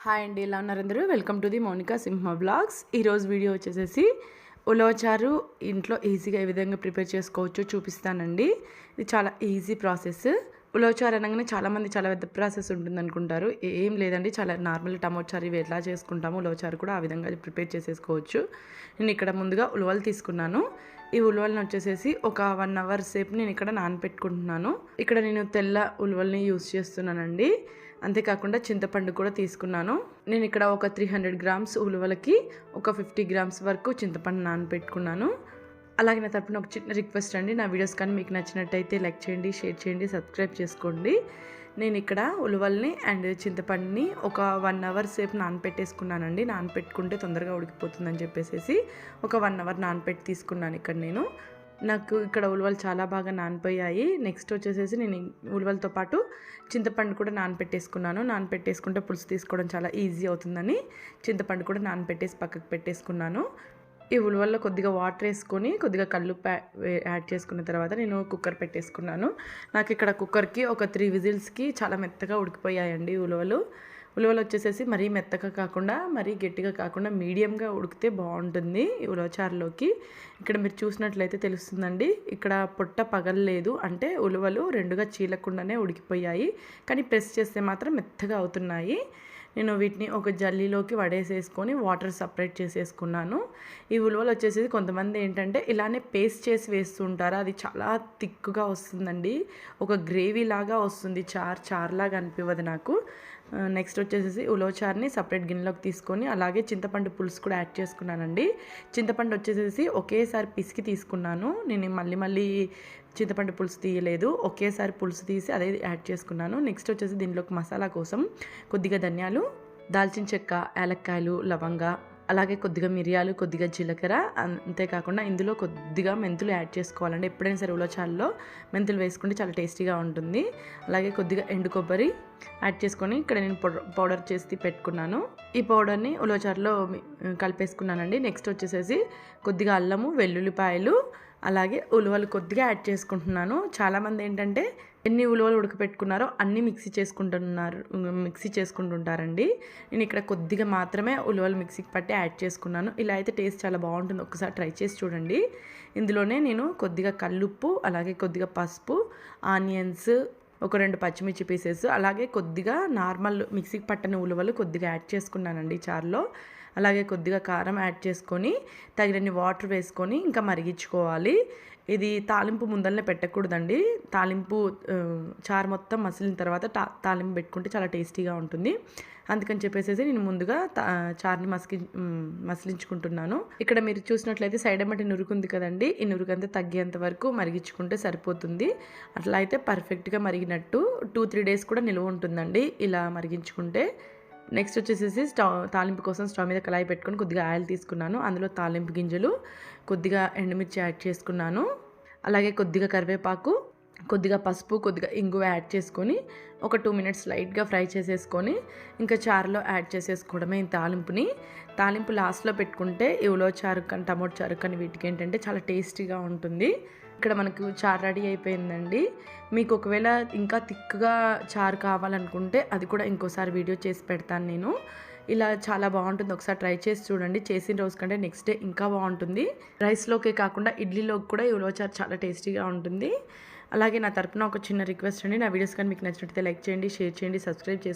Hi అండి, ఎలా ఉన్నారు అందరూ? వెల్కమ్ టు ది మౌనికాసింహవ్లాగ్స్. ఈరోజు వీడియో వచ్చేసేసి ఉలవచారు ఇంట్లో ఈజీగా ఏ విధంగా ప్రిపేర్ చేసుకోవచ్చో చూపిస్తానండి. ఇది చాలా ఈజీ ప్రాసెస్. ఉలవచారు అనగానే చాలామంది చాలా పెద్ద ప్రాసెస్ ఉంటుంది అనుకుంటారు. ఏం లేదండి, చాలా నార్మల్ టమోటా చారు ఇవి ఎట్లా చేసుకుంటామో ఉలవచారు కూడా ఆ విధంగా ప్రిపేర్ చేసేసుకోవచ్చు. నేను ఇక్కడ ముందుగా ఉలవలు తీసుకున్నాను. ఈ ఉలవలను వచ్చేసేసి ఒక 1 అవర్ సేపు నేను ఇక్కడ నానపెట్టుకుంటున్నాను. ఇక్కడ నేను తెల్ల ఉలవల్ని యూస్ చేస్తున్నానండి. అంతేకాకుండా చింతపండు కూడా తీసుకున్నాను. నేను ఇక్కడ ఒక 300 గ్రామ్స్ ఉలవలకి ఒక 50 గ్రామ్స్ వరకు చింతపండు నానపెట్టుకున్నాను. అలాగే నా తరపున ఒక చిన్న రిక్వెస్ట్ అండి, నా వీడియోస్ కానీ మీకు నచ్చినట్టయితే లైక్ చేయండి, షేర్ చేయండి, సబ్స్క్రైబ్ చేసుకోండి. నేను ఇక్కడ ఉలవల్ని అండ్ చింతపండుని ఒక 1 అవర్ సేపు నానపెట్టేసుకున్నానండి. నానపెట్టుకుంటే తొందరగా ఉడికిపోతుందని చెప్పేసి ఒక 1 అవర్ నానపెట్టి తీసుకున్నాను. ఇక్కడ నాకు ఇక్కడ ఉలవలు చాలా బాగా నానిపోయాయి. నెక్స్ట్ వచ్చేసేసి నేను ఉలవలతో పాటు చింతపండు కూడా నానపెట్టేసుకున్నాను. నానపెట్టేసుకుంటే పులుసు తీసుకోవడం చాలా ఈజీ అవుతుందని చింతపండు కూడా నానపెట్టేసి పక్కకు పెట్టేసుకున్నాను. ఈ ఉలవల్లో కొద్దిగా వాటర్ వేసుకొని కొద్దిగా కల్లుప్పు యాడ్ చేసుకున్న తర్వాత నేను కుక్కర్ పెట్టేసుకున్నాను. నాకు ఇక్కడ కుక్కర్కి ఒక 3 విజిల్స్కి చాలా మెత్తగా ఉడికిపోయాయండి ఉలవలు వచ్చేసేసి మరీ మెత్తగా కాకుండా మరీ గట్టిగా కాకుండా మీడియంగా ఉడికితే బాగుంటుంది ఈ ఉలవచారులోకి. ఇక్కడ మీరు చూసినట్లయితే తెలుస్తుందండి, ఇక్కడ పొట్ట పగలలేదు, అంటే ఉలవలు రెండుగా చీలకుండానే ఉడికిపోయాయి. కానీ ప్రెస్ చేస్తే మాత్రం మెత్తగా అవుతున్నాయి. నేను వీటిని ఒక జల్లీలోకి వడేసేసుకొని వాటర్ సపరేట్ చేసేసుకున్నాను. ఈ ఉలవలు వచ్చేసి కొంతమంది ఏంటంటే ఇలానే పేస్ట్ చేసి వేస్తుంటారు, అది చాలా థిక్గా వస్తుందండి, ఒక గ్రేవీ లాగా వస్తుంది, చారులాగా అనిపివ్వదు నాకు. నెక్స్ట్ వచ్చేసి ఉలవచారుని సపరేట్ గిన్నెలోకి తీసుకొని అలాగే చింతపండు పులుసు కూడా యాడ్ చేసుకున్నానండి. చింతపండు వచ్చేసేసి ఒకేసారి పిసికి తీసుకున్నాను. నేను మళ్ళీ చింతపండు పులుసు తీయలేదు, ఒకేసారి పులుసు తీసి అదే యాడ్ చేసుకున్నాను. నెక్స్ట్ వచ్చేసి దీనిలోకి మసాలా కోసం కొద్దిగా ధనియాలు, దాల్చిన చెక్క, యాలక్కాయలు, లవంగా, అలాగే కొద్దిగా మిరియాలు, కొద్దిగా జీలకర్ర, అంతేకాకుండా ఇందులో కొద్దిగా మెంతులు యాడ్ చేసుకోవాలండి. ఎప్పుడైనా సరే ఉలవచారులో మెంతులు వేసుకుంటే చాలా టేస్టీగా ఉంటుంది. అలాగే కొద్దిగా ఎండు కొబ్బరి యాడ్ చేసుకొని ఇక్కడ నేను పౌడర్ చేసి పెట్టుకున్నాను. ఈ పౌడర్ని ఉలవచారులో కలిపేసుకున్నానండి. నెక్స్ట్ వచ్చేసేసి కొద్దిగా అల్లము, వెల్లుల్లిపాయలు, అలాగే ఉలవలు కొద్దిగా యాడ్ చేసుకుంటున్నాను. చాలామంది ఏంటంటే ఎన్ని ఉలవలు ఉడకపెట్టుకున్నారో అన్నీ మిక్సీ చేసుకుంటుంటారండి. నేను ఇక్కడ కొద్దిగా మాత్రమే ఉలవలు మిక్సీకి పట్టి యాడ్ చేసుకున్నాను. ఇలా అయితే టేస్ట్ చాలా బాగుంటుంది, ఒకసారి ట్రై చేసి చూడండి. ఇందులోనే నేను కొద్దిగా కల్లుప్పు, అలాగే కొద్దిగా పసుపు, ఆనియన్స్, ఒక 2 పచ్చిమిర్చి పీసెస్, అలాగే కొద్దిగా నార్మల్ మిక్సీకి పట్టని ఉలవలు కొద్దిగా యాడ్ చేసుకున్నానండి చారులో. అలాగే కొద్దిగా కారం యాడ్ చేసుకొని తగినన్ని వాటర్ వేసుకొని ఇంకా మరిగించుకోవాలి. ఇది తాలింపు ముందరనే పెట్టకూడదండి. తాలింపు చారు మొత్తం మసిలిన తర్వాత తాలింపు పెట్టుకుంటే చాలా టేస్టీగా ఉంటుంది. అందుకని చెప్పేసి నేను ముందుగా చారుని మసిలించుకుంటున్నాను. ఇక్కడ మీరు చూసినట్లయితే సైడ్ ఎమ్మటి నురుకుంది కదండి, ఈ నురుకంతా తగ్గేంత వరకు మరిగించుకుంటే సరిపోతుంది. అట్లా అయితే పర్ఫెక్ట్గా మరిగినట్టు 2-3 డేస్ కూడా నిల్వ ఉంటుందండి ఇలా మరిగించుకుంటే. నెక్స్ట్ వచ్చేసేసి తాలింపు కోసం స్టవ్ మీద కళాయి పెట్టుకొని కొద్దిగా ఆయిల్ తీసుకున్నాను. అందులో తాలింపు గింజలు, కొద్దిగా ఎండుమిర్చి యాడ్ చేసుకున్నాను. అలాగే కొద్దిగా కరివేపాకు, కొద్దిగా పసుపు, కొద్దిగా ఇంగువ యాడ్ చేసుకొని ఒక 2 మినిట్స్ లైట్గా ఫ్రై చేసేసుకొని ఇంకా చారులో యాడ్ చేసేసుకోవడమే. ఈ తాలింపు లాస్ట్లో పెట్టుకుంటే ఈ ఉలవచారు కానీ టమోటా చారు కానీ వీటికి ఏంటంటే చాలా టేస్టీగా ఉంటుంది. ఇక్కడ మనకు చారు రెడీ అయిపోయిందండి. మీకు ఒకవేళ ఇంకా థిక్గా చారు కావాలనుకుంటే అది కూడా ఇంకోసారి వీడియో చేసి పెడతాను నేను. ఇలా చాలా బాగుంటుంది, ఒకసారి ట్రై చేసి చూడండి. చేసిన రోజు కంటే నెక్స్ట్ డే ఇంకా బాగుంటుంది. రైస్లోకే కాకుండా ఇడ్లీలోకి కూడా ఈ ఉలవచారు చాలా టేస్టీగా ఉంటుంది. అలాగే నా తరపున ఒక చిన్న రిక్వెస్ట్ అండి, నా వీడియోస్ కానీ మీకు నచ్చినట్లయితే లైక్ చేయండి, షేర్ చేయండి, సబ్స్క్రైబ్ చేసుకోండి.